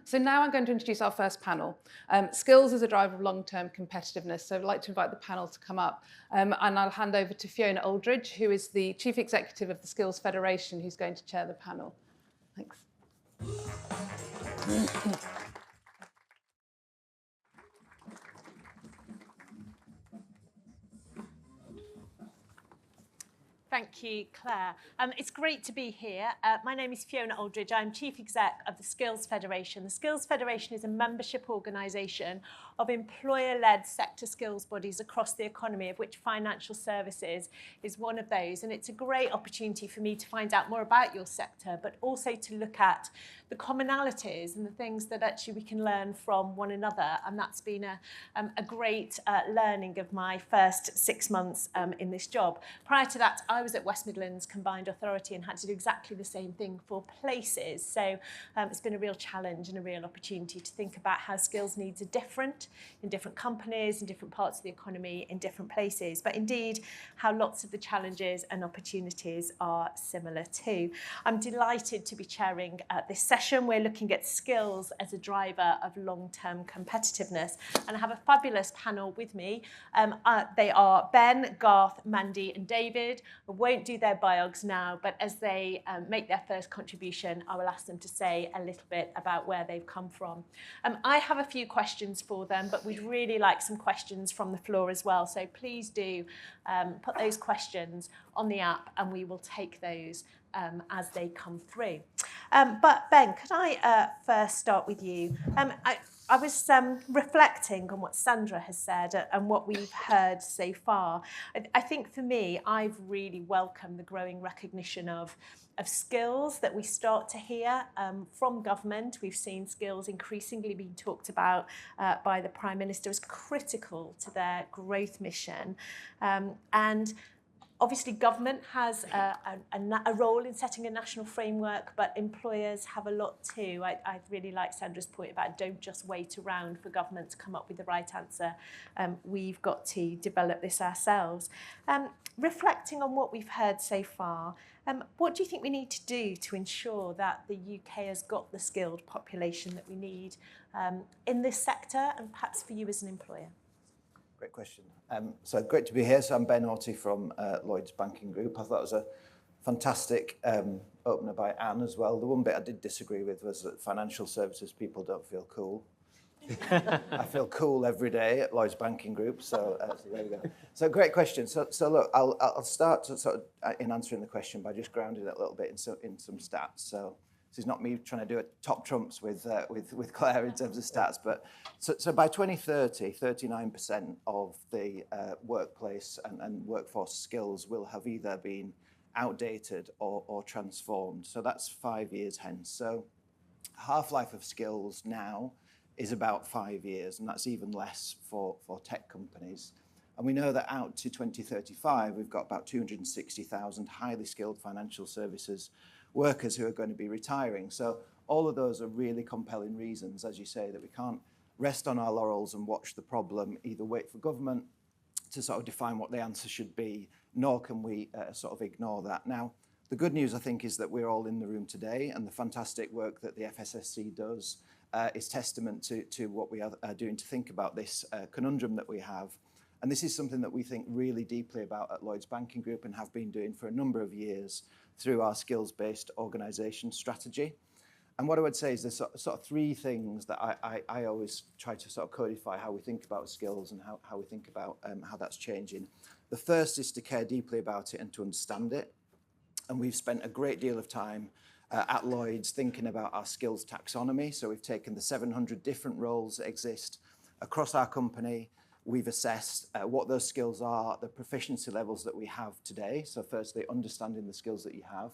So now I'm going to introduce our first panel. Skills as a driver of long-term competitiveness. So I'd like to invite the panel to come up, and I'll hand over to Fiona Aldridge, who is the Chief Executive of the Skills Federation, who's going to chair the panel. Thanks. Thank you, Claire. It's great to be here. My name is Fiona Aldridge. I'm Chief Exec of the Skills Federation. The Skills Federation is a membership organisation of employer-led sector skills bodies across the economy, of which financial services is one of those. And it's a great opportunity for me to find out more about your sector, but also to look at the commonalities and the things that actually we can learn from one another. And that's been a great learning of my first 6 months in this job. Prior to that, I was at West Midlands Combined Authority and had to do exactly the same thing for places. So it's been a real challenge and a real opportunity to think about how skills needs are different in different companies, in different parts of the economy, in different places, but indeed how lots of the challenges and opportunities are similar too. I'm delighted to be chairing this session. We're looking at skills as a driver of long-term competitiveness, and I have a fabulous panel with me. They are Ben, Garth, Mandy and David. I won't do their biogs now, but as they make their first contribution, I will ask them to say a little bit about where they've come from. I have a few questions for them, but we'd really like some questions from the floor as well. So please do put those questions on the app and we will take those as they come through. But Ben, could I first start with you? I was reflecting on what Sandra has said and what we've heard so far. I think for me, I've really welcomed the growing recognition of skills that we start to hear from government. We've seen skills increasingly being talked about by the Prime Minister as critical to their growth mission. And obviously, government has a role in setting a national framework, but employers have a lot too. I really like Sandra's point about don't just wait around for government to come up with the right answer. We've got to develop this ourselves. Reflecting on what we've heard so far, what do you think we need to do to ensure that the UK has got the skilled population that we need in this sector, and perhaps for you as an employer? Great question. So great to be here. So I'm Ben Auty from Lloyds Banking Group. I thought it was a fantastic opener by Anne as well. The one bit I did disagree with was that financial services people don't feel cool. I feel cool every day at Lloyds Banking Group. So there we go. So great question. So look, I'll start to sort of in answering the question by just grounding it a little bit in some stats. So this is not me trying to do a top trumps with Claire in terms of stats, but so by 2030, 39% of the workplace and workforce skills will have either been outdated or transformed. So that's 5 years hence. So half-life of skills now is about 5 years, and that's even less for tech companies. And we know that out to 2035, we've got about 260,000 highly skilled financial services workers who are going to be retiring. So all of those are really compelling reasons, as you say, that we can't rest on our laurels and watch the problem, either wait for government to sort of define what the answer should be, nor can we sort of ignore that. Now, the good news, I think, is that we're all in the room today, and the fantastic work that the FSSC does is testament to what we are doing to think about this conundrum that we have. And this is something that we think really deeply about at Lloyds Banking Group and have been doing for a number of years through our skills-based organisation strategy. And what I would say is there's sort of three things that I always try to sort of codify how we think about skills and how we think about how that's changing. The first is to care deeply about it and to understand it. And we've spent a great deal of time at Lloyds thinking about our skills taxonomy. So we've taken the 700 different roles that exist across our company. We've assessed what those skills are, the proficiency levels that we have today. So firstly, understanding the skills that you have.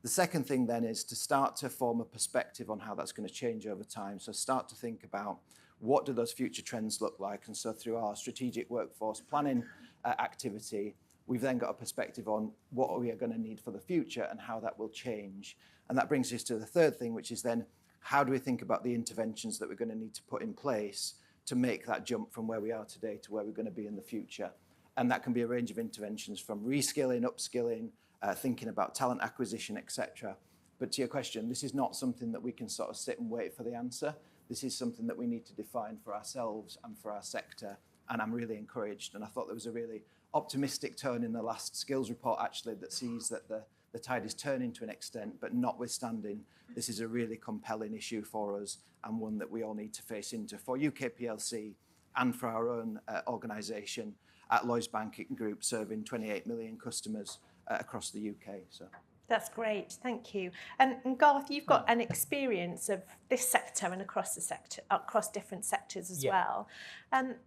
The second thing then is to start to form a perspective on how that's going to change over time. So start to think about what do those future trends look like. And so through our strategic workforce planning activity, we've then got a perspective on what we are going to need for the future and how that will change. And that brings us to the third thing, which is then how do we think about the interventions that we're going to need to put in place to make that jump from where we are today to where we're going to be in the future. And that can be a range of interventions from reskilling, upskilling, thinking about talent acquisition, etc. But to your question, this is not something that we can sort of sit and wait for the answer. This is something that we need to define for ourselves and for our sector. And I'm really encouraged. And I thought there was a really optimistic tone in the last skills report, actually, that sees that the tide is turning to an extent, but notwithstanding, this is a really compelling issue for us and one that we all need to face into for UK PLC and for our own organisation at Lloyds Banking Group, serving 28 million customers across the UK. So. That's great, thank you. And Garth, you've got an experience of this sector and across the sector, across different sectors as well.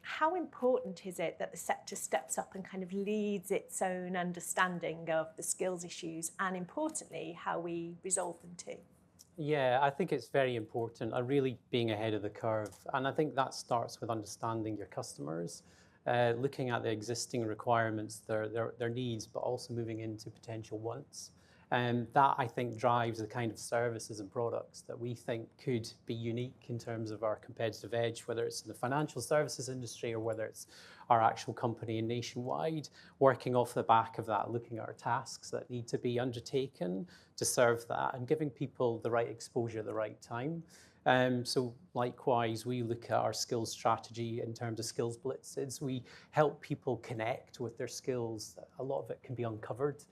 How important is it that the sector steps up and kind of leads its own understanding of the skills issues and, importantly, how we resolve them too? Yeah, I think it's very important, really being ahead of the curve. And I think that starts with understanding your customers, looking at the existing requirements, their needs, but also moving into potential wants. And that, I think, drives the kind of services and products that we think could be unique in terms of our competitive edge, whether it's in the financial services industry or whether it's our actual company and nationwide, working off the back of that, looking at our tasks that need to be undertaken to serve that and giving people the right exposure at the right time. So likewise, we look at our skills strategy in terms of skills blitzes. We help people connect with their skills. A lot of it can be uncovered,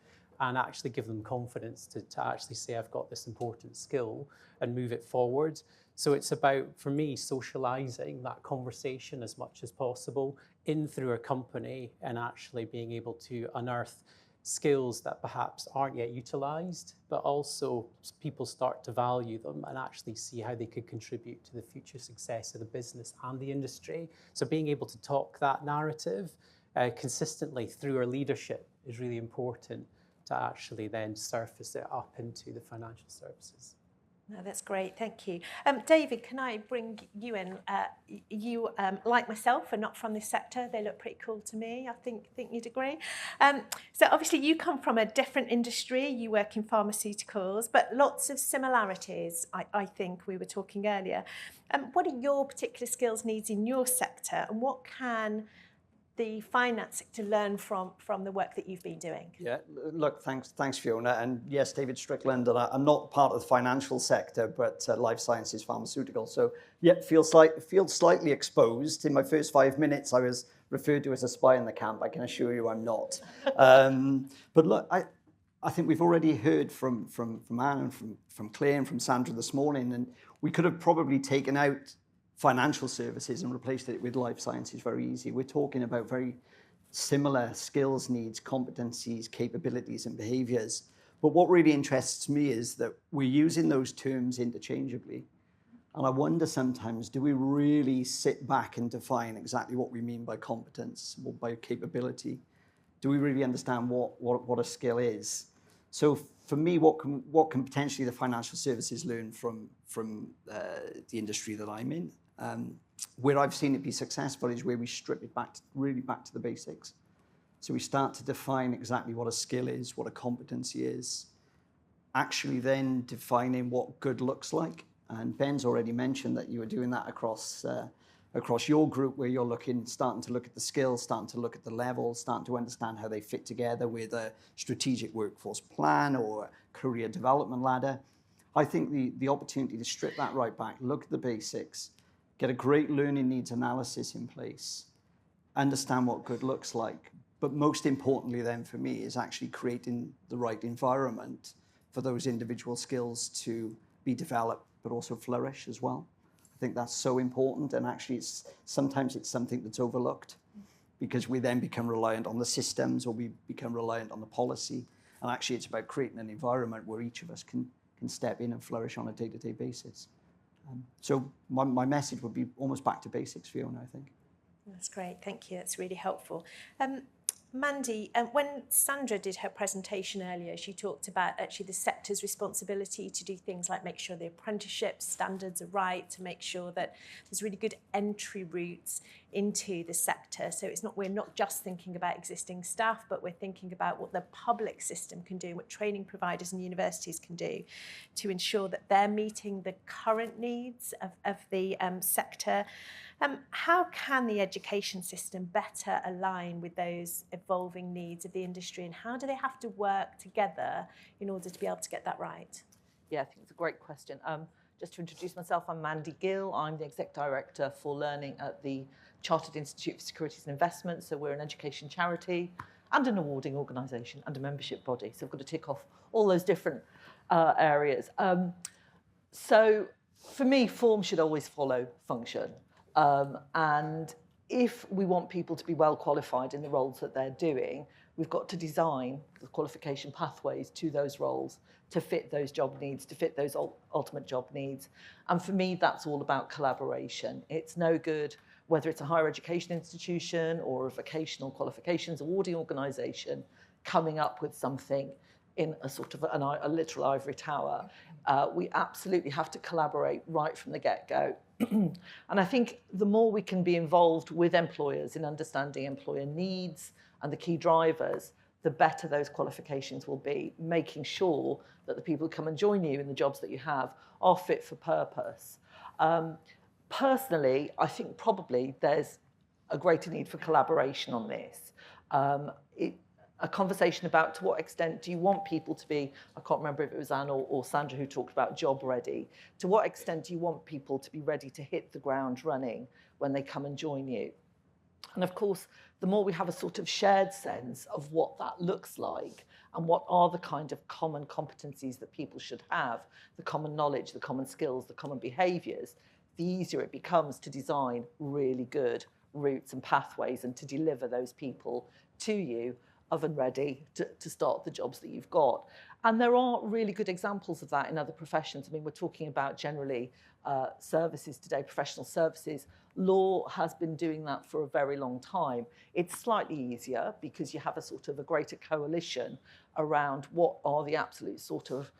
and actually give them confidence to actually say, I've got this important skill and move it forward. So it's about, for me, socializing that conversation as much as possible in through a company and actually being able to unearth skills that perhaps aren't yet utilized, but also people start to value them and actually see how they could contribute to the future success of the business and the industry. So being able to talk that narrative consistently through our leadership is really important to actually then surface it up into the financial services. No, that's great, thank you. David, can I bring you in? You, like myself, are not from this sector. They look pretty cool to me. I think you'd agree. So obviously you come from a different industry. You work in pharmaceuticals, but lots of similarities, I think we were talking earlier. What are your particular skills needs in your sector, and what can the finance sector learn from the work that you've been doing? Yeah, look, thanks Fiona. And yes, David Strickland, and I'm not part of the financial sector, but life sciences, pharmaceuticals. So yeah, feel slightly exposed. In my first 5 minutes, I was referred to as a spy in the camp. I can assure you I'm not. But look, I think we've already heard from Anne and from Claire and from Sandra this morning, and we could have probably taken out financial services and replaced it with life sciences very easy. We're talking about very similar skills needs, competencies, capabilities and behaviours. But what really interests me is that we're using those terms interchangeably. And I wonder sometimes, do we really sit back and define exactly what we mean by competence or by capability? Do we really understand what a skill is? So for me, what can potentially the financial services learn from the industry that I'm in? Where I've seen it be successful is where we strip it back to the basics. So we start to define exactly what a skill is, what a competency is, actually then defining what good looks like. And Ben's already mentioned that you were doing that across your group, where you're starting to look at the skills, starting to look at the levels, starting to understand how they fit together with a strategic workforce plan or a career development ladder. I think the opportunity to strip that right back, look at the basics, get a great learning needs analysis in place, understand what good looks like. But most importantly then for me is actually creating the right environment for those individual skills to be developed, but also flourish as well. I think that's so important, and actually sometimes it's something that's overlooked because we then become reliant on the systems or we become reliant on the policy. And actually it's about creating an environment where each of us can step in and flourish on a day-to-day basis. So my message would be almost back to basics, Fiona, I think. That's great, thank you. That's really helpful. Mandy, when Sandra did her presentation earlier, she talked about actually the sector's responsibility to do things like make sure the apprenticeship standards are right, to make sure that there's really good entry routes into the sector. So we're not just thinking about existing staff, but we're thinking about what the public system can do, what training providers and universities can do to ensure that they're meeting the current needs of the sector. How can the education system better align with those evolving needs of the industry, and how do they have to work together in order to be able to get that right? Yeah, I think it's a great question. Just to introduce myself, I'm Mandy Gill. I'm the Exec Director for Learning at the Chartered Institute for Securities and Investments. So we're an education charity and an awarding organisation and a membership body. So we've got to tick off all those different areas. So for me, form should always follow function. And if we want people to be well qualified in the roles that they're doing, we've got to design the qualification pathways to those roles to fit those job needs, to fit those ultimate job needs. And for me, that's all about collaboration. It's no good whether it's a higher education institution or a vocational qualifications awarding organisation coming up with something in a sort of a literal ivory tower. We absolutely have to collaborate right from the get-go. And I think the more we can be involved with employers in understanding employer needs and the key drivers, the better those qualifications will be, making sure that the people who come and join you in the jobs that you have are fit for purpose. Personally, I think probably there's a greater need for collaboration on this. A conversation about to what extent do you want people to be, I can't remember if it was Anne or Sandra who talked about job ready, to what extent do you want people to be ready to hit the ground running when they come and join you? And of course, the more we have a sort of shared sense of what that looks like and what are the kind of common competencies that people should have, the common knowledge, the common skills, the common behaviours, the easier it becomes to design really good routes and pathways and to deliver those people to you oven ready to start the jobs that you've got. And there are really good examples of that in other professions. I mean, we're talking about generally services today, professional services. Law has been doing that for a very long time. It's slightly easier because you have a sort of a greater coalition around what are the absolute sort of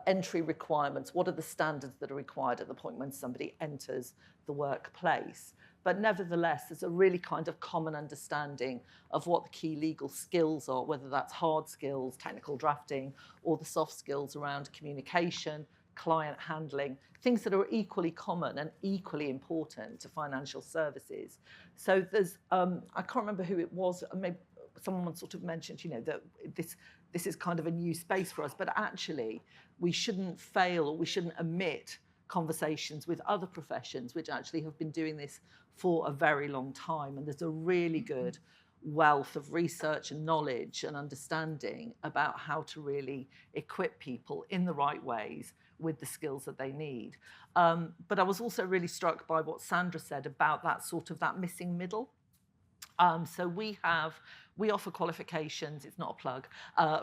entry requirements, what are the standards that are required at the point when somebody enters the workplace. But nevertheless, there's a really kind of common understanding of what the key legal skills are, whether that's hard skills, technical drafting, or the soft skills around communication, client handling, things that are equally common and equally important to financial services. So there's, I can't remember who it was, maybe someone sort of mentioned, you know, that this is kind of a new space for us, but actually we shouldn't fail or we shouldn't omit conversations with other professions which actually have been doing this for a very long time. And there's a really good wealth of research and knowledge and understanding about how to really equip people in the right ways with the skills that they need. But I was also really struck by what Sandra said about that sort of that missing middle. So we offer qualifications, it's not a plug,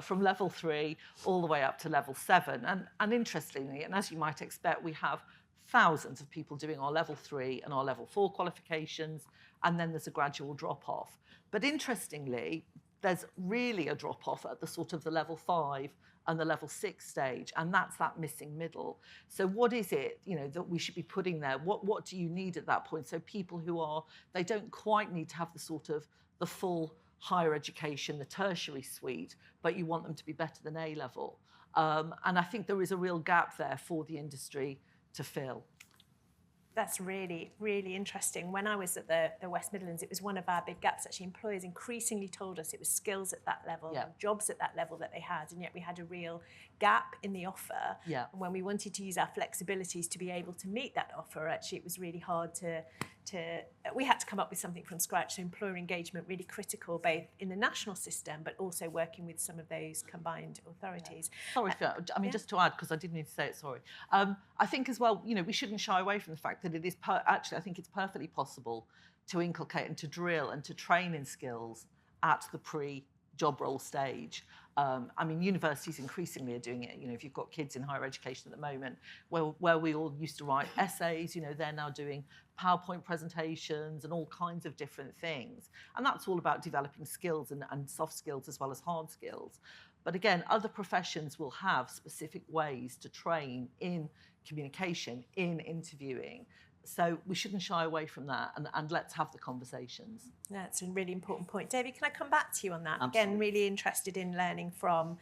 from level 3 all the way up to level 7. And interestingly, and as you might expect, we have thousands of people doing our level 3 and our level 4 qualifications, and then there's a gradual drop-off. But interestingly, there's really a drop-off at the sort of the level 5 and the level 6 stage, and that's that missing middle. So what is it, you know, that we should be putting there? What do you need at that point? So people who they don't quite need to have the sort of the full higher education, the tertiary suite, but you want them to be better than A-level. And I think there is a real gap there for the industry to fill. That's really, really interesting. When I was at the West Midlands, it was one of our big gaps. Actually, employers increasingly told us it was skills at that level, Yeah. jobs at that level that they had, and yet we had a real gap in the offer. Yeah. And when we wanted to use our flexibilities to be able to meet that offer, actually, it was really hard we had to come up with something from scratch. So employer engagement, really critical, both in the national system, but also working with some of those combined authorities. Yeah. Sorry, Fiona, I mean, just to add, because I didn't need to say it, sorry. I think as well, you know, we shouldn't shy away from the fact that it is, actually, I think it's perfectly possible to inculcate and to drill and to train in skills at the pre-job role stage. I mean, universities increasingly are doing it. You know, if you've got kids in higher education at the moment, where we all used to write essays, you know, they're now doing PowerPoint presentations and all kinds of different things. And that's all about developing skills and soft skills as well as hard skills. But again, other professions will have specific ways to train in communication, in interviewing, So we shouldn't shy away from that, and let's have the conversations. That's a really important point. David, can I come back to you on that? Absolutely. Again, really interested in learning from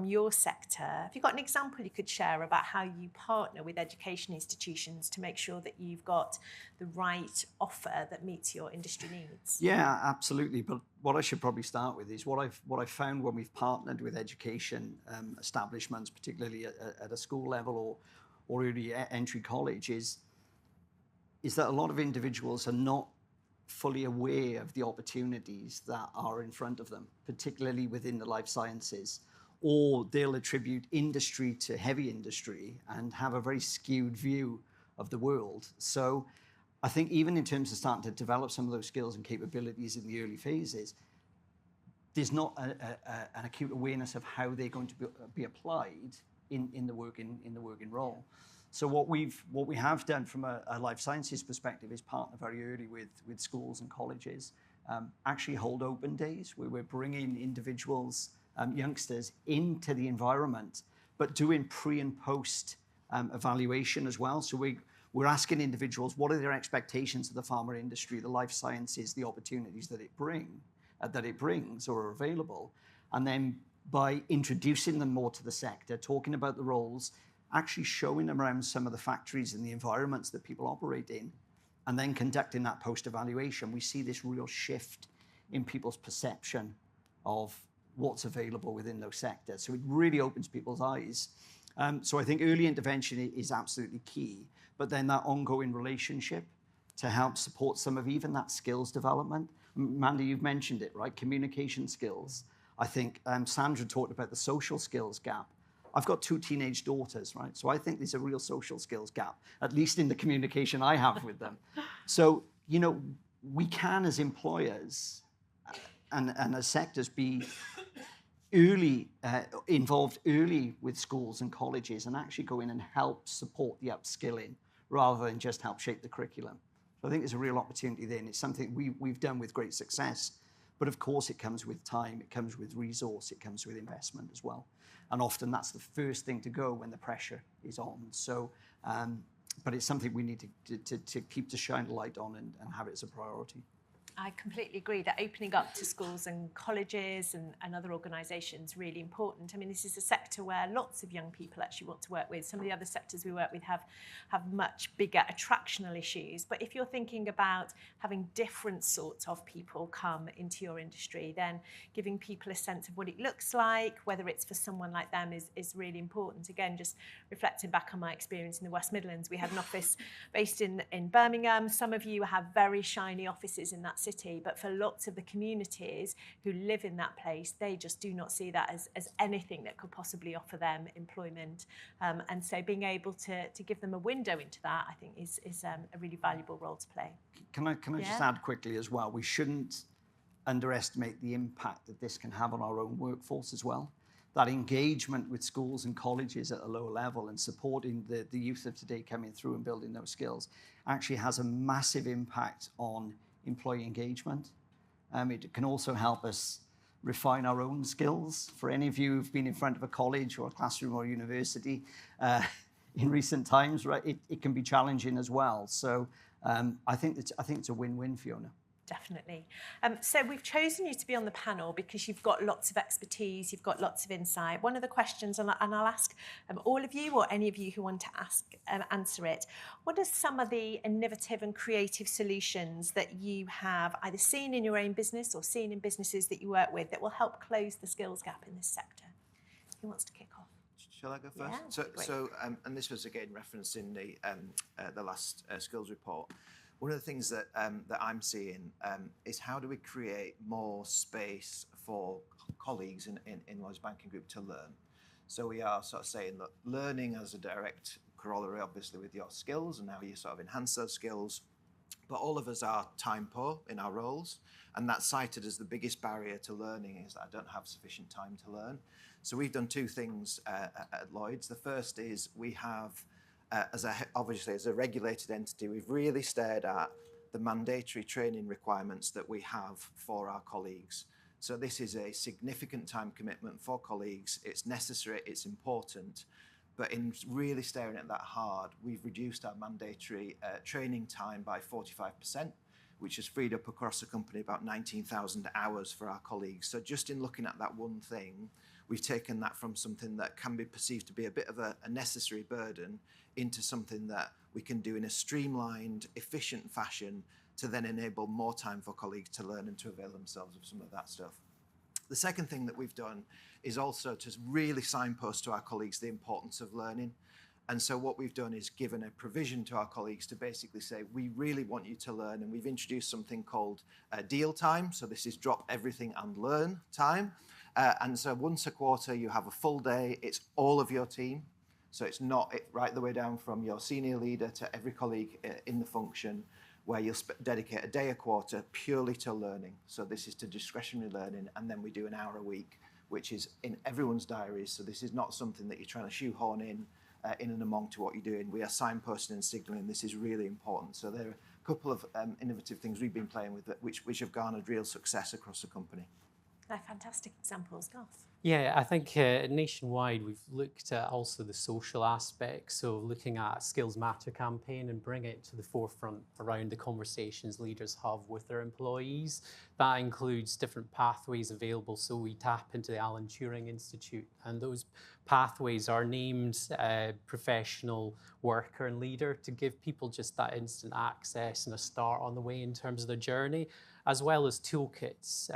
your sector. Have you got an example you could share about how you partner with education institutions to make sure that you've got the right offer that meets your industry needs? Yeah, absolutely. But what I should probably start with is what I've found when we've partnered with education establishments, particularly at a school level or early entry college, is that a lot of individuals are not fully aware of the opportunities that are in front of them, particularly within the life sciences, or they'll attribute industry to heavy industry and have a very skewed view of the world. So I think even in terms of starting to develop some of those skills and capabilities in the early phases, there's not an acute awareness of how they're going to be applied in the working role. So what we have done from a life sciences perspective is partner very early with schools and colleges, actually hold open days where we're bringing individuals, youngsters into the environment, but doing pre and post evaluation as well. So we're asking individuals, what are their expectations of the pharma industry, the life sciences, the opportunities that it brings or are available, and then by introducing them more to the sector, talking about the roles, actually showing them around some of the factories and the environments that people operate in, and then conducting that post-evaluation, we see this real shift in people's perception of what's available within those sectors. So it really opens people's eyes. So I think early intervention is absolutely key, but then that ongoing relationship to help support some of even that skills development. Mandy, you've mentioned it, right? Communication skills. I think Sandra talked about the social skills gap. I've got 2 teenage daughters, right? So I think there's a real social skills gap, at least in the communication I have with them. So, we can as employers and as sectors be involved early with schools and colleges and actually go in and help support the upskilling rather than just help shape the curriculum. So I think there's a real opportunity there, and it's something we've done with great success. But of course, it comes with time, it comes with resource, it comes with investment as well. And often that's the first thing to go when the pressure is on. So, but it's something we need to keep to shine a light on and have it as a priority. I completely agree that opening up to schools and colleges and other organisations is really important. I mean, this is a sector where lots of young people actually want to work with. Some of the other sectors we work with have much bigger attractional issues. But if you're thinking about having different sorts of people come into your industry, then giving people a sense of what it looks like, whether it's for someone like them, is really important. Again, just reflecting back on my experience in the West Midlands, we had an office based in Birmingham. Some of you have very shiny offices in that city, but for lots of the communities who live in that place, they just do not see that as anything that could possibly offer them employment. And so being able to give them a window into that, I think is a really valuable role to play. Can I just add quickly as well, we shouldn't underestimate the impact that this can have on our own workforce as well. That engagement with schools and colleges at a lower level and supporting the youth of today coming through and building those skills actually has a massive impact on employee engagement. It can also help us refine our own skills. For any of you who've been in front of a college or a classroom or university in recent times, right, it can be challenging as well. So I think it's a win-win, Fiona. Definitely. So we've chosen you to be on the panel because you've got lots of expertise, you've got lots of insight. One of the questions, and I'll ask all of you or any of you who want to answer it, what are some of the innovative and creative solutions that you have either seen in your own business or seen in businesses that you work with that will help close the skills gap in this sector? Who wants to kick off? Shall I go first? Yeah, so and this was again referenced in the last skills report. One of the things that I'm seeing is how do we create more space for colleagues in Lloyds Banking Group to learn? So we are sort of saying, look, learning as a direct corollary, obviously, with your skills and how you sort of enhance those skills. But all of us are time poor in our roles, and that's cited as the biggest barrier to learning is that I don't have sufficient time to learn. So we've done 2 things at Lloyds. The first is we have obviously as a regulated entity, we've really stared at the mandatory training requirements that we have for our colleagues. So this is a significant time commitment for colleagues. It's necessary, it's important, But in really staring at that hard, we've reduced our mandatory training time by 45%, which has freed up across the company about 19,000 hours for our colleagues. So just in looking at that one thing, we've taken that from something that can be perceived to be a bit of a necessary burden into something that we can do in a streamlined, efficient fashion to then enable more time for colleagues to learn and to avail themselves of some of that stuff. The second thing that we've done is also to really signpost to our colleagues the importance of learning. And so what we've done is given a provision to our colleagues to basically say, we really want you to learn. And we've introduced something called deal time. So this is drop everything and learn time. And so once a quarter, you have a full day. It's all of your team. So it's not right the way down from your senior leader to every colleague in the function, where you'll dedicate a day a quarter purely to learning. So this is to discretionary learning, and then we do an hour a week, which is in everyone's diaries. So this is not something that you're trying to shoehorn in and among to what you're doing. We are signposting and signalling this is really important. So there are a couple of innovative things we've been playing with which have garnered real success across the company. They're fantastic examples, Garth. Yeah, I think nationwide we've looked at also the social aspects, so looking at Skills Matter campaign and bring it to the forefront around the conversations leaders have with their employees. That includes different pathways available, so we tap into the Alan Turing Institute, and those pathways are named professional, worker and leader to give people just that instant access and a start on the way in terms of their journey, as well as toolkits.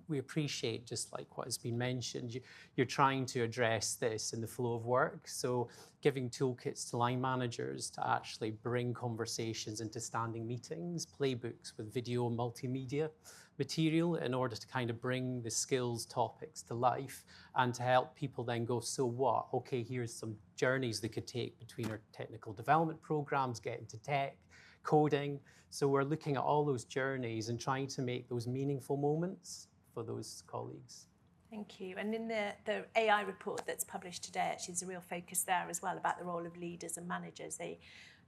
We appreciate, just like what has been mentioned, you're trying to address this in the flow of work. So giving toolkits to line managers to actually bring conversations into standing meetings, playbooks with video and multimedia material in order to kind of bring the skills topics to life and to help people then go, so what? Okay, here's some journeys they could take between our technical development programs, get into tech, coding. So we're looking at all those journeys and trying to make those meaningful moments for those colleagues. Thank you. And in the AI report that's published today, actually there's a real focus there as well about the role of leaders and managers. They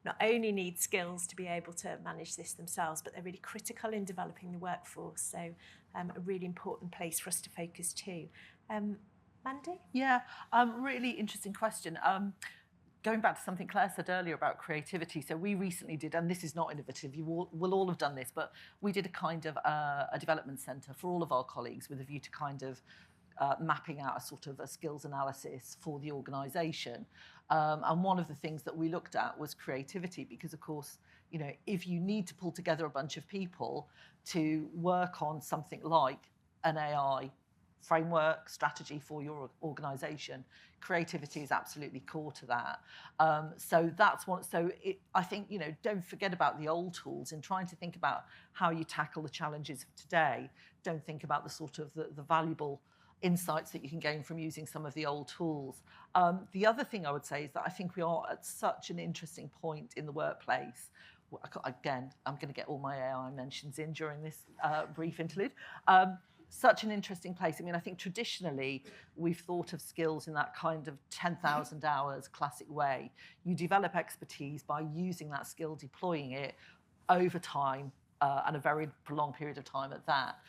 not only need skills to be able to manage this themselves, but they're really critical in developing the workforce. So a really important place for us to focus too. Mandy? Yeah, really interesting question. Going back to something Claire said earlier about creativity, so we recently did, and this is not innovative, you will all have done this, but we did a kind of a development centre for all of our colleagues with a view to kind of mapping out a sort of a skills analysis for the organisation. And one of the things that we looked at was creativity, because of course, you know, if you need to pull together a bunch of people to work on something like an AI framework, strategy for your organisation, creativity is absolutely core to that. So that's one. So I think, you know, don't forget about the old tools in trying to think about how you tackle the challenges of today. Don't think about the sort of the valuable insights that you can gain from using some of the old tools. The other thing I would say is that I think we are at such an interesting point in the workplace. Again, I'm going to get all my AI mentions in during this brief interlude. Such an interesting place. I mean, I think traditionally we've thought of skills in that kind of 10,000 hours classic way. You develop expertise by using that skill, deploying it over time and a very prolonged period of time at that.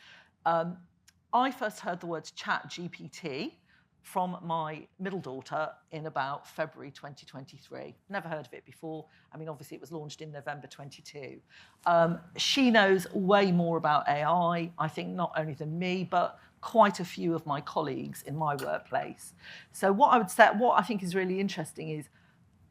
I first heard the words chat GPT from my middle daughter in about February 2023. Never heard of it before. I mean, obviously it was launched in November 22. She knows way more about AI, I think not only than me, but quite a few of my colleagues in my workplace. So what I think is really interesting is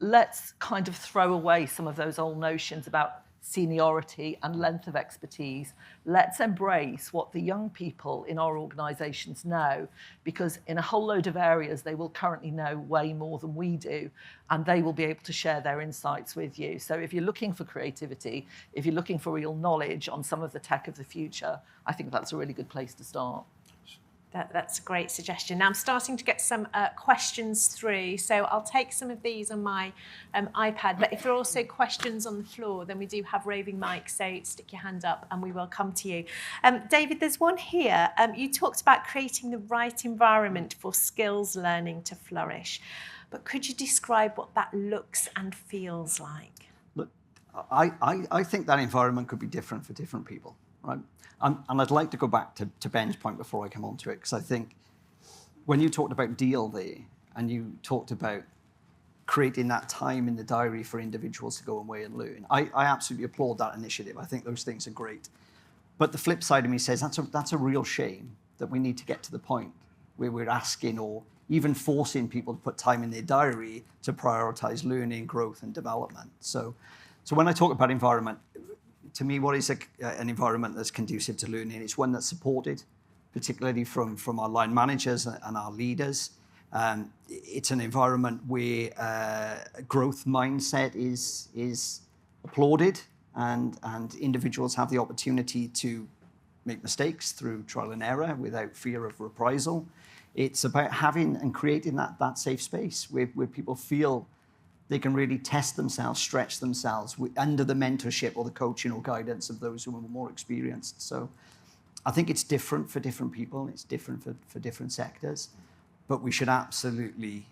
let's kind of throw away some of those old notions about seniority and length of expertise. Let's embrace what the young people in our organisations know, because in a whole load of areas they will currently know way more than we do, and they will be able to share their insights with you. So if you're looking for creativity, if you're looking for real knowledge on some of the tech of the future, I think that's a really good place to start. That's a great suggestion. Now I'm starting to get some questions through, so I'll take some of these on my iPad, but if there are also questions on the floor, then we do have roving mics, so stick your hand up and we will come to you. David, there's one here. You talked about creating the right environment for skills learning to flourish, but could you describe what that looks and feels like? Look, I think that environment could be different for different people, right? And I'd like to go back to Ben's point before I come on to it, because I think when you talked about deal there, and you talked about creating that time in the diary for individuals to go away and learn. I absolutely applaud that initiative. I think those things are great. But the flip side of me says that's a real shame that we need to get to the point where we're asking or even forcing people to put time in their diary to prioritize learning, growth, and development. So when I talk about environment, to me, what is an environment that's conducive to learning? It's one that's supported, particularly from our line managers and our leaders. It's an environment where growth mindset is applauded, and individuals have the opportunity to make mistakes through trial and error without fear of reprisal. It's about having and creating that safe space where people feel they can really test themselves, stretch themselves under the mentorship or the coaching or guidance of those who are more experienced. So I think it's different for different people. It's different for different sectors, but we should absolutely,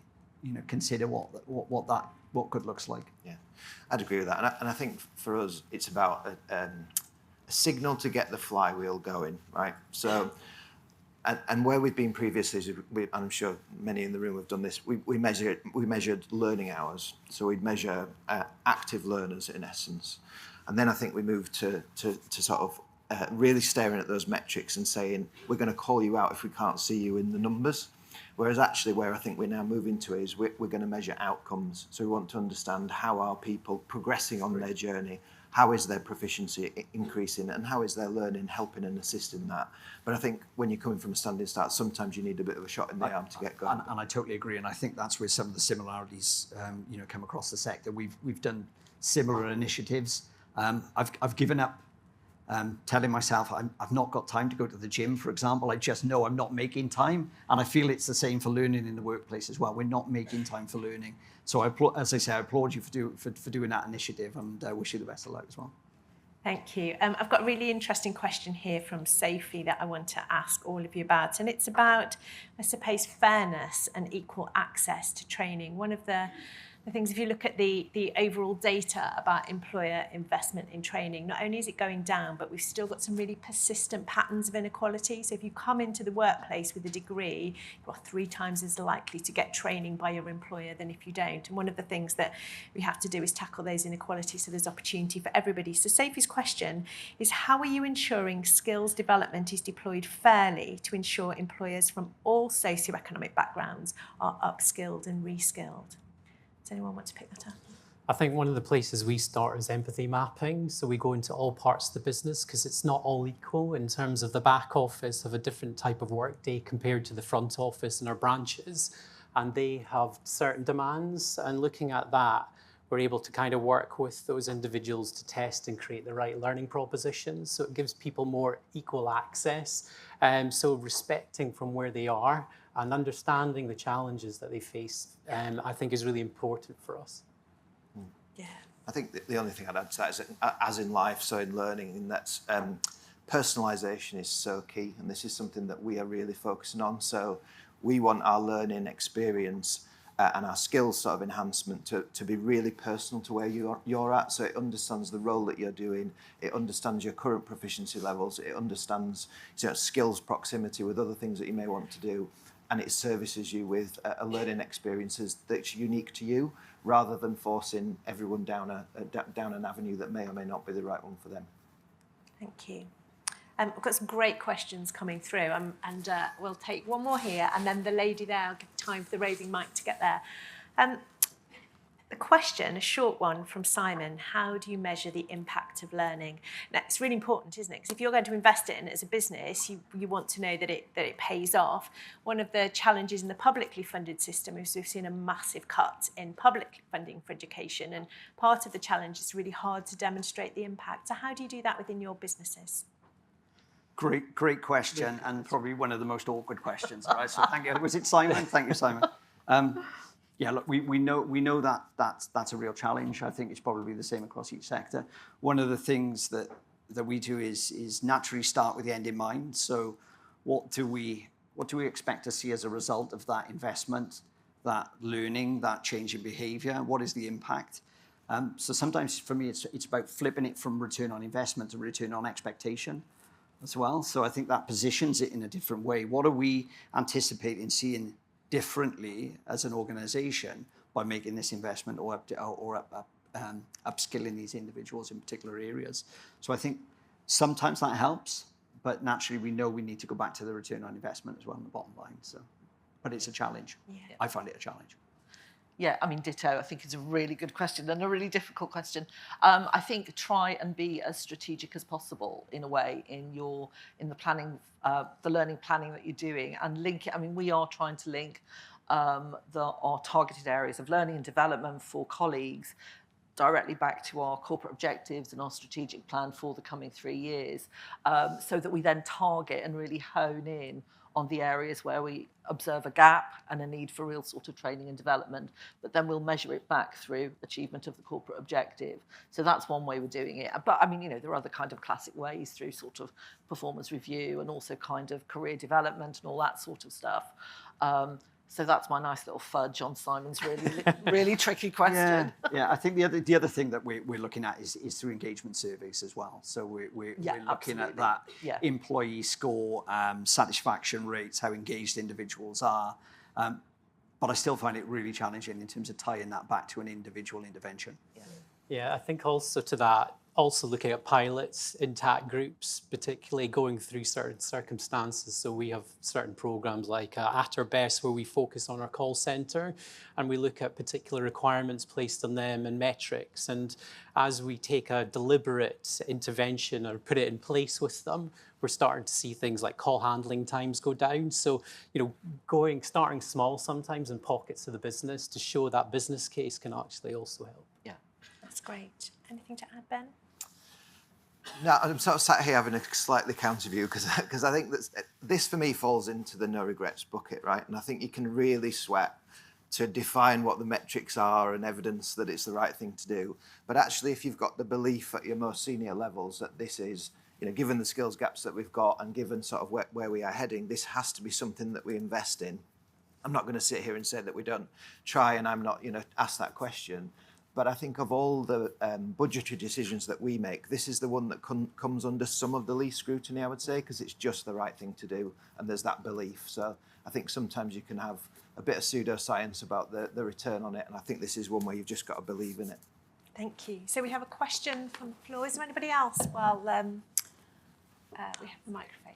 consider what good looks like. Yeah, I'd agree with that. And I think for us, it's about a signal to get the flywheel going, right? So, and where we've been previously, I'm sure many in the room have done this, we measured learning hours. So we'd measure active learners in essence. And then I think we moved to sort of really staring at those metrics and saying, we're going to call you out if we can't see you in the numbers. Whereas actually where I think we're now moving to is we're going to measure outcomes. So we want to understand how are people progressing on their journey, how is their proficiency increasing, and how is their learning helping and assisting that. But I think when you're coming from a standing start, sometimes you need a bit of a shot in the arm to get going. And I totally agree, and I think that's where some of the similarities come across the sector. We've done similar initiatives. I've given up telling myself I've not got time to go to the gym, for example. I just know I'm not making time, and I feel it's the same for learning in the workplace as well. We're not making time for learning. So as I say, I applaud you for doing that initiative, and wish you the best of luck as well. Thank you. I've got a really interesting question here from Sophie that I want to ask all of you about, and it's about, I suppose, fairness and equal access to training. One of the things, if you look at the overall data about employer investment in training, not only is it going down, but we've still got some really persistent patterns of inequality. So if you come into the workplace with a degree, you're 3 times as likely to get training by your employer than if you don't. And one of the things that we have to do is tackle those inequalities so there's opportunity for everybody. So Sophie's question is, how are you ensuring skills development is deployed fairly to ensure employers from all socioeconomic backgrounds are upskilled and reskilled? Does anyone want to pick that up? I think one of the places we start is empathy mapping. So we go into all parts of the business because it's not all equal in terms of the back office of a different type of workday compared to the front office in our branches. And they have certain demands. And looking at that, we're able to kind of work with those individuals to test and create the right learning propositions. So it gives people more equal access. So respecting from where they are and understanding the challenges that they face, I think is really important for us. Yeah. I think the only thing I'd add to that is that, as in life, so in learning, and that's personalisation is so key, and this is something that we are really focusing on. So we want our learning experience and our skills sort of enhancement to be really personal to where you're at. So it understands the role that you're doing, it understands your current proficiency levels, it understands skills proximity with other things that you may want to do, and it services you with a learning experiences that's unique to you, rather than forcing everyone down an avenue that may or may not be the right one for them. Thank you. We've got some great questions coming through, and we'll take one more here, and then the lady there, I'll give time for the roving mic to get there. The question, a short one from Simon: how do you measure the impact of learning? Now, it's really important, isn't it? Because if you're going to invest in it as a business, you want to know that it pays off. One of the challenges in the publicly funded system is we've seen a massive cut in public funding for education, and part of the challenge is really hard to demonstrate the impact. So how do you do that within your businesses? Great question, and probably one of the most awkward questions. Right? So thank you. Was it Simon? Thank you, Simon. Yeah, look, we know that that's a real challenge. I think it's probably the same across each sector. One of the things that we do is naturally start with the end in mind. So what do we expect to see as a result of that investment, that learning, that change in behaviour? What is the impact? So sometimes for me, it's about flipping it from return on investment to return on expectation as well. So I think that positions it in a different way. What are we anticipating seeing differently as an organisation by making this investment or upskilling these individuals in particular areas. So I think sometimes that helps, but naturally we know we need to go back to the return on investment as well on the bottom line. So, but it's a challenge. Yeah. I find it a challenge. Yeah, I mean, ditto. I think it's a really good question and a really difficult question. I think try and be as strategic as possible in a way in the planning, the learning planning that you're doing, and link it. I mean, we are trying to link our targeted areas of learning and development for colleagues directly back to our corporate objectives and our strategic plan for the coming 3 years, so that we then target and really hone in on the areas where we observe a gap and a need for real sort of training and development, but then we'll measure it back through achievement of the corporate objective. So that's one way we're doing it. But I mean, there are other kind of classic ways through sort of performance review and also kind of career development and all that sort of stuff. So that's my nice little fudge on Simon's really tricky question. Yeah, I think the other thing that we're looking at is through engagement surveys as well. So we're looking at that employee score, satisfaction rates, how engaged individuals are. But I still find it really challenging in terms of tying that back to an individual intervention. Yeah, I think also to that, also looking at pilots, intact groups, particularly going through certain circumstances. So we have certain programs like At Our Best, where we focus on our call center and we look at particular requirements placed on them and metrics. And as we take a deliberate intervention or put it in place with them, we're starting to see things like call handling times go down. So, starting small sometimes in pockets of the business to show that business case can actually also help. Yeah, that's great. Anything to add, Ben? No, I'm sort of sat here having a slightly counter view because I think that this for me falls into the no regrets bucket, right? And I think you can really sweat to define what the metrics are and evidence that it's the right thing to do. But actually, if you've got the belief at your most senior levels that this is, given the skills gaps that we've got and given sort of where we are heading, this has to be something that we invest in. I'm not going to sit here and say that we don't try and I'm not, ask that question. But I think of all the budgetary decisions that we make, this is the one that comes under some of the least scrutiny, I would say, because it's just the right thing to do, and there's that belief. So I think sometimes you can have a bit of pseudoscience about the return on it, and I think this is one where you've just got to believe in it. Thank you. So we have a question from the floor. Is there anybody else? Well, we have the microphone.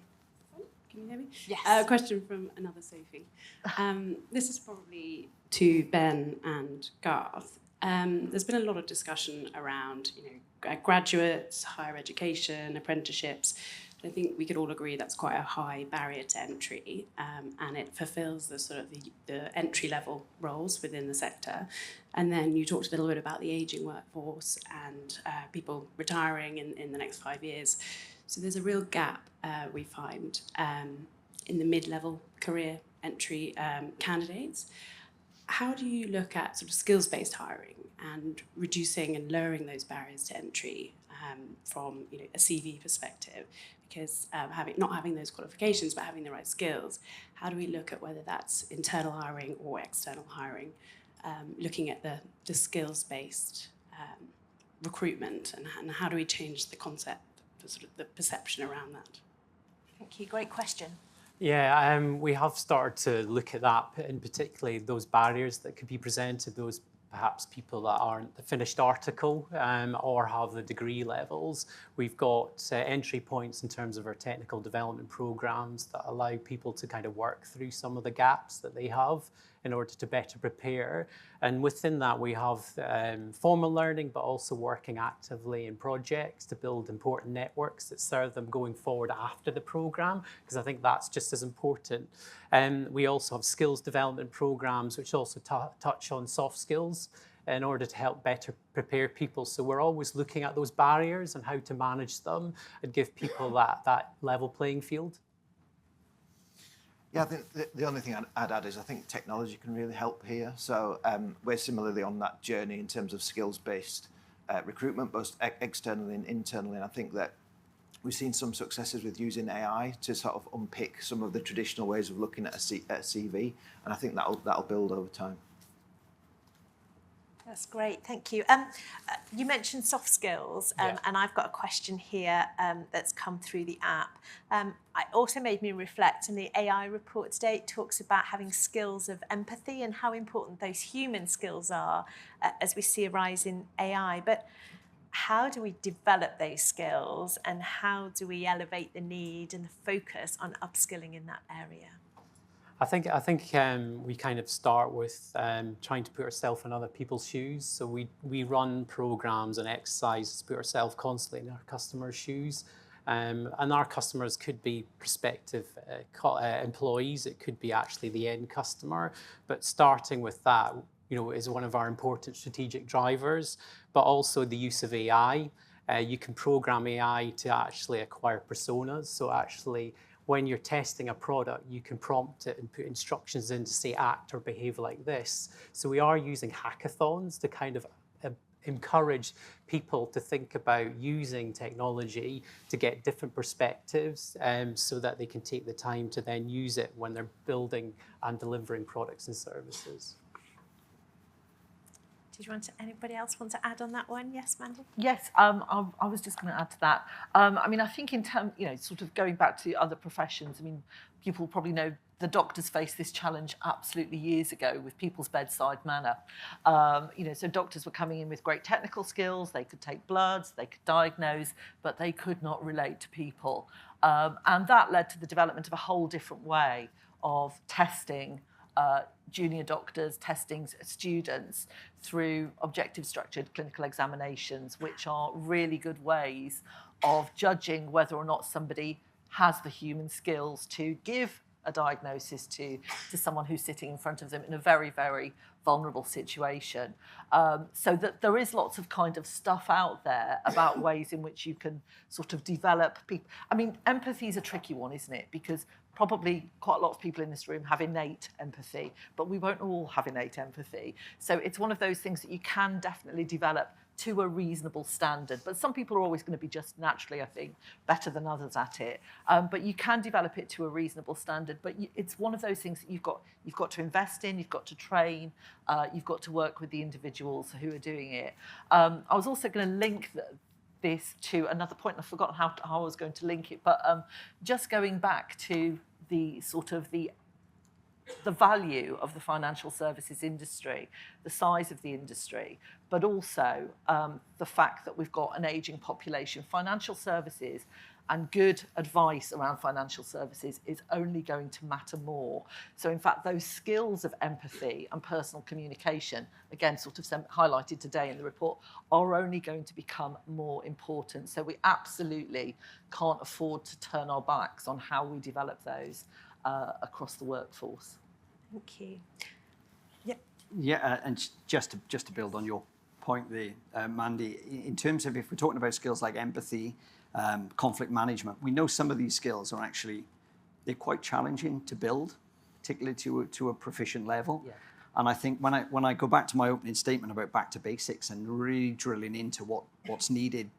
Can you hear me? Yes. A question from another Sophie. This is probably to Ben and Garth. There's been a lot of discussion around, graduates, higher education, apprenticeships. I think we could all agree that's quite a high barrier to entry, and it fulfills the sort of the entry level roles within the sector. And then you talked a little bit about the ageing workforce and people retiring in the next 5 years. So there's a real gap we find in the mid-level career entry candidates. How do you look at sort of skills-based hiring and reducing and lowering those barriers to entry from a CV perspective? Because not having those qualifications but having the right skills, how do we look at whether that's internal hiring or external hiring, looking at the skills-based recruitment and how do we change the concept, the perception around that? Thank you. Great question. Yeah, we have started to look at that, in particularly those barriers that could be presented, those perhaps people that aren't the finished article or have the degree levels. We've got entry points in terms of our technical development programs that allow people to kind of work through some of the gaps that they have in order to better prepare. And within that, we have formal learning, but also working actively in projects to build important networks that serve them going forward after the program, because I think that's just as important. We also have skills development programs, which also touch on soft skills in order to help better prepare people. So we're always looking at those barriers and how to manage them and give people that level playing field. Yeah, I think the only thing I'd add is I think technology can really help here. So we're similarly on that journey in terms of skills-based recruitment, both externally and internally. And I think that we've seen some successes with using AI to sort of unpick some of the traditional ways of looking at a CV. And I think that'll build over time. That's great, thank you. You mentioned soft skills, Yeah. and I've got a question here that's come through the app. It also made me reflect, in the AI report today, it talks about having skills of empathy and how important those human skills are as we see a rise in AI. But how do we develop those skills, and how do we elevate the need and the focus on upskilling in that area? I think we kind of start with trying to put ourselves in other people's shoes. So we run programs and exercises to put ourselves constantly in our customers' shoes. And our customers could be prospective employees. It could be actually the end customer. But starting with that, is one of our important strategic drivers. But also the use of AI. You can program AI to actually acquire personas. So actually, when you're testing a product, you can prompt it and put instructions in to say act or behave like this. So we are using hackathons to kind of encourage people to think about using technology to get different perspectives so that they can take the time to then use it when they're building and delivering products and services. Anybody else want to add on that one? Yes, Mandy? Yes, I was just going to add to that. I mean, I think in terms, sort of going back to other professions, I mean, people probably know the doctors faced this challenge absolutely years ago with people's bedside manner. So doctors were coming in with great technical skills, they could take bloods, they could diagnose, but they could not relate to people. And that led to the development of a whole different way of testing junior doctors, testing students through objective structured clinical examinations, which are really good ways of judging whether or not somebody has the human skills to give a diagnosis to someone who's sitting in front of them in a very, very vulnerable situation. So that there is lots of kind of stuff out there about ways in which you can sort of develop people. I mean, empathy is a tricky one, isn't it? Because probably quite a lot of people in this room have innate empathy, but we won't all have innate empathy. So it's one of those things that you can definitely develop to a reasonable standard. But some people are always going to be just naturally, I think, better than others at it. But you can develop it to a reasonable standard. But it's one of those things that you've got to invest in, you've got to train, you've got to work with the individuals who are doing it. I was also going to link this to another point, and I've forgotten how I was going to link it, but just going back to the sort of the value of the financial services industry, the size of the industry, but also the fact that we've got an ageing population. Financial services and good advice around financial services is only going to matter more. So in fact, those skills of empathy and personal communication, again, sort of highlighted today in the report, are only going to become more important. So we absolutely can't afford to turn our backs on how we develop those across the workforce. Thank you. Yeah, and just to build on your point there, Mandy, in terms of if we're talking about skills like empathy, conflict management, we know some of these skills are actually, they're quite challenging to build, particularly to a proficient level. Yeah. And I think when I go back to my opening statement about back to basics and really drilling into what's needed,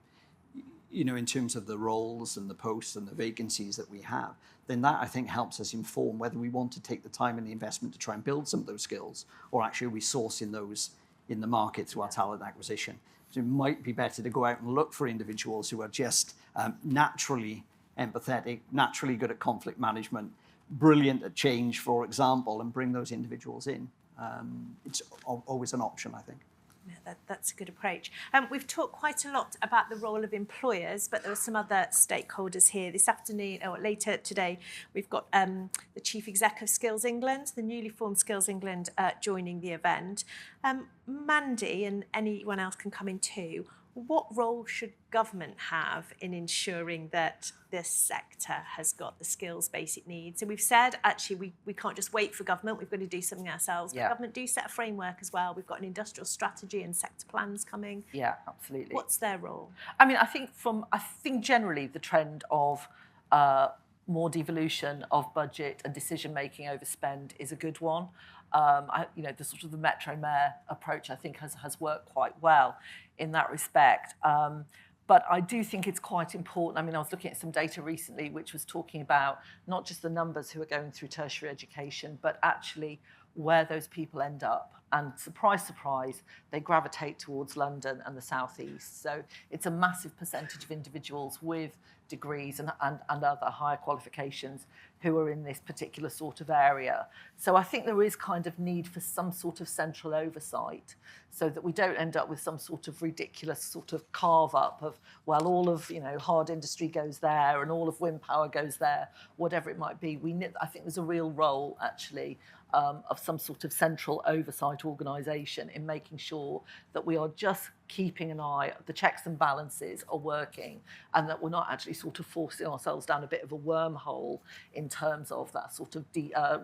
in terms of the roles and the posts and the vacancies that we have, then that I think helps us inform whether we want to take the time and the investment to try and build some of those skills, or actually are we sourcing those in the market through our talent acquisition. So it might be better to go out and look for individuals who are just naturally empathetic, naturally good at conflict management, brilliant at change, for example, and bring those individuals in. It's always an option, I think. Yeah, that's a good approach. We've talked quite a lot about the role of employers, but there are some other stakeholders here. This afternoon, or later today, we've got the Chief Exec of Skills England, the newly formed Skills England, joining the event. Mandy, and anyone else can come in too, what role should government have in ensuring that this sector has got the skills basic needs? So we've said, actually, we can't just wait for government, we've got to do something ourselves. Yeah. But government do set a framework as well. We've got an industrial strategy and sector plans coming. Yeah, absolutely. What's their role? I mean, I think generally the trend of more devolution of budget and decision-making over spend is a good one. The sort of the Metro Mayor approach, I think, has worked quite well in that respect. But I do think it's quite important. I mean, I was looking at some data recently which was talking about not just the numbers who are going through tertiary education, but actually where those people end up. And surprise, surprise, they gravitate towards London and the southeast. So it's a massive percentage of individuals with degrees and other higher qualifications who are in this particular sort of area. So I think there is kind of need for some sort of central oversight so that we don't end up with some sort of ridiculous sort of carve up of, well, all of, hard industry goes there and all of wind power goes there, whatever it might be. I think there's a real role, actually, of some sort of central oversight organisation in making sure that we are just keeping an eye, the checks and balances are working, and that we're not actually sort of forcing ourselves down a bit of a wormhole in terms of that sort of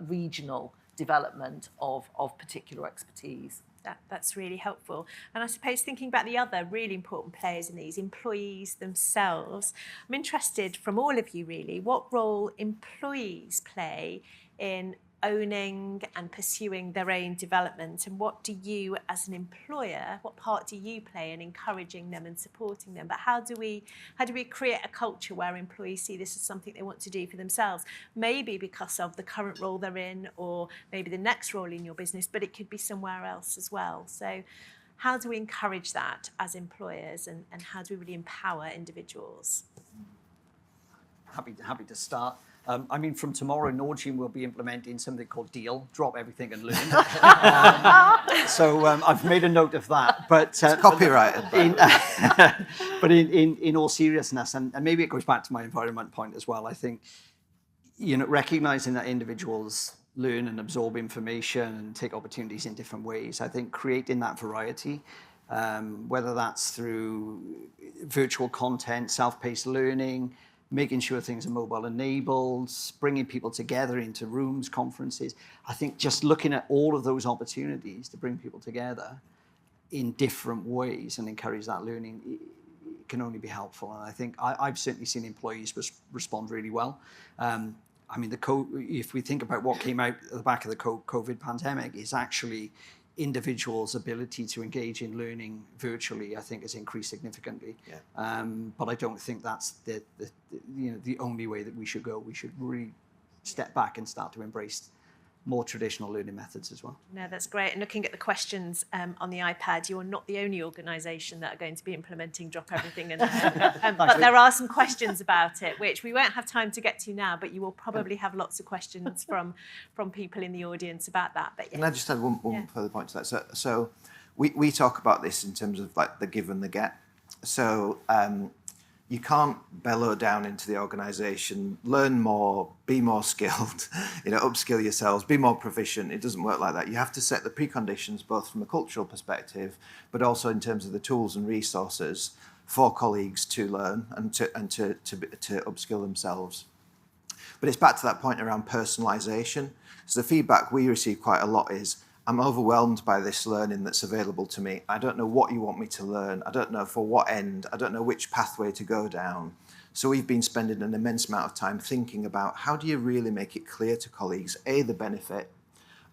regional development of particular expertise. That's really helpful. And I suppose thinking about the other really important players in these, employees themselves, I'm interested from all of you really, what role employees play in owning and pursuing their own development, and what do you as an employer, what part do you play in encouraging them and supporting them? But how do we create a culture where employees see this as something they want to do for themselves, maybe because of the current role they're in or maybe the next role in your business, but it could be somewhere else as well. So how do we encourage that as employers, and how do we really empower individuals? Happy to start. From tomorrow, Norgine will be implementing something called DEAL, drop everything and learn. So I've made a note of that. But it's copyrighted. But in all seriousness, and maybe it goes back to my environment point as well, I think, recognizing that individuals learn and absorb information and take opportunities in different ways, I think creating that variety, whether that's through virtual content, self-paced learning, making sure things are mobile enabled, bringing people together into rooms, conferences. I think just looking at all of those opportunities to bring people together in different ways and encourage that learning can only be helpful. And I think I've certainly seen employees respond really well. If we think about what came out at the back of the COVID pandemic, is actually individuals' ability to engage in learning virtually, I think, has increased significantly. Yeah. But I don't think that's the only way that we should go. We should really step back and start to embrace more traditional learning methods as well. No, that's great. And looking at the questions on the iPad, you're not the only organisation that are going to be implementing Drop Everything. But there are some questions about it, which we won't have time to get to now, but you will probably have lots of questions from people in the audience about that. But yeah. Can I just add one further point to that? So we talk about this in terms of like the give and the get. So you can't bellow down into the organisation, learn more, be more skilled, upskill yourselves, be more proficient. It doesn't work like that. You have to set the preconditions, both from a cultural perspective, but also in terms of the tools and resources for colleagues to learn and to upskill themselves. But it's back to that point around personalisation. So the feedback we receive quite a lot is, I'm overwhelmed by this learning that's available to me. I don't know what you want me to learn. I don't know for what end. I don't know which pathway to go down. So we've been spending an immense amount of time thinking about how do you really make it clear to colleagues, A, the benefit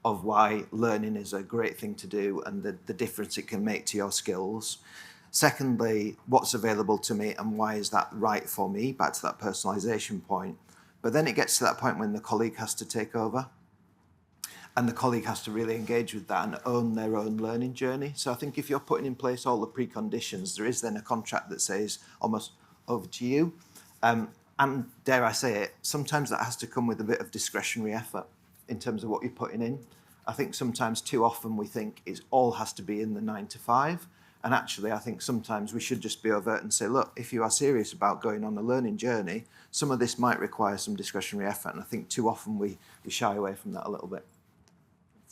of why learning is a great thing to do and the difference it can make to your skills. Secondly, what's available to me and why is that right for me? Back to that personalisation point. But then it gets to that point when the colleague has to take over. And the colleague has to really engage with that and own their own learning journey. So I think if you're putting in place all the preconditions, there is then a contract that says almost over to you. And dare I say it, sometimes that has to come with a bit of discretionary effort in terms of what you're putting in. I think sometimes too often we think it all has to be in the 9 to 5. And actually, I think sometimes we should just be overt and say, look, if you are serious about going on a learning journey, some of this might require some discretionary effort. And I think too often we shy away from that a little bit.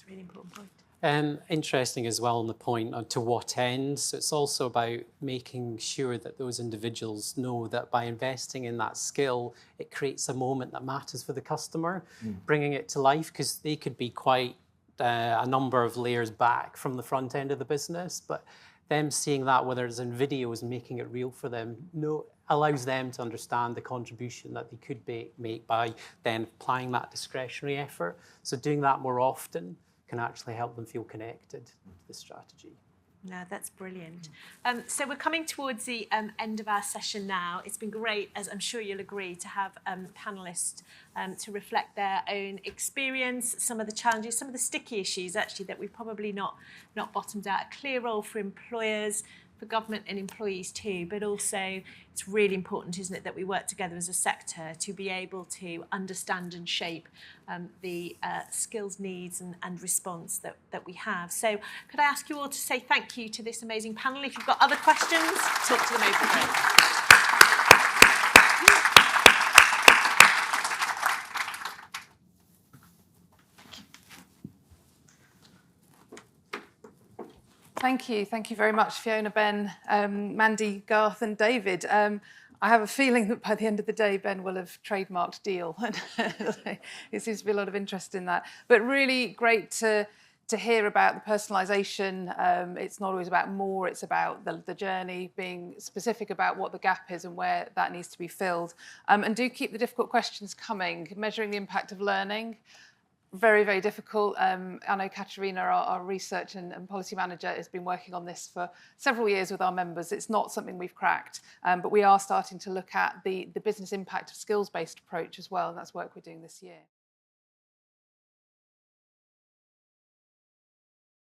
Really important point. Interesting as well on the point on to what end. So it's also about making sure that those individuals know that by investing in that skill, it creates a moment that matters for the customer, bringing it to life, because they could be quite a number of layers back from the front end of the business, but them seeing that, whether it's in videos, making it real for them, allows them to understand the contribution that they could make by then applying that discretionary effort. So doing that more often can actually help them feel connected to the strategy. No, that's brilliant. So we're coming towards the end of our session now. It's been great, as I'm sure you'll agree, to have panellists to reflect their own experience, some of the challenges, some of the sticky issues actually that we've probably not bottomed out. A clear role for employers, for government and employees too, but also it's really important, isn't it, that we work together as a sector to be able to understand and shape the skills needs and response that we have. So could I ask you all to say thank you to this amazing panel? If you've got other questions, talk to them openly. Thank you very much, Fiona, Ben, Mandy, Garth and David. I have a feeling that by the end of the day, Ben will have trademarked deal. It seems to be a lot of interest in that. But really great to hear about the personalisation. It's not always about more, it's about the journey, being specific about what the gap is and where that needs to be filled. And do keep the difficult questions coming. Measuring the impact of learning. Very, very difficult. I know Katerina, our research and policy manager, has been working on this for several years with our members. It's not something we've cracked, but we are starting to look at the business impact of skills-based approach as well, and that's work we're doing this year.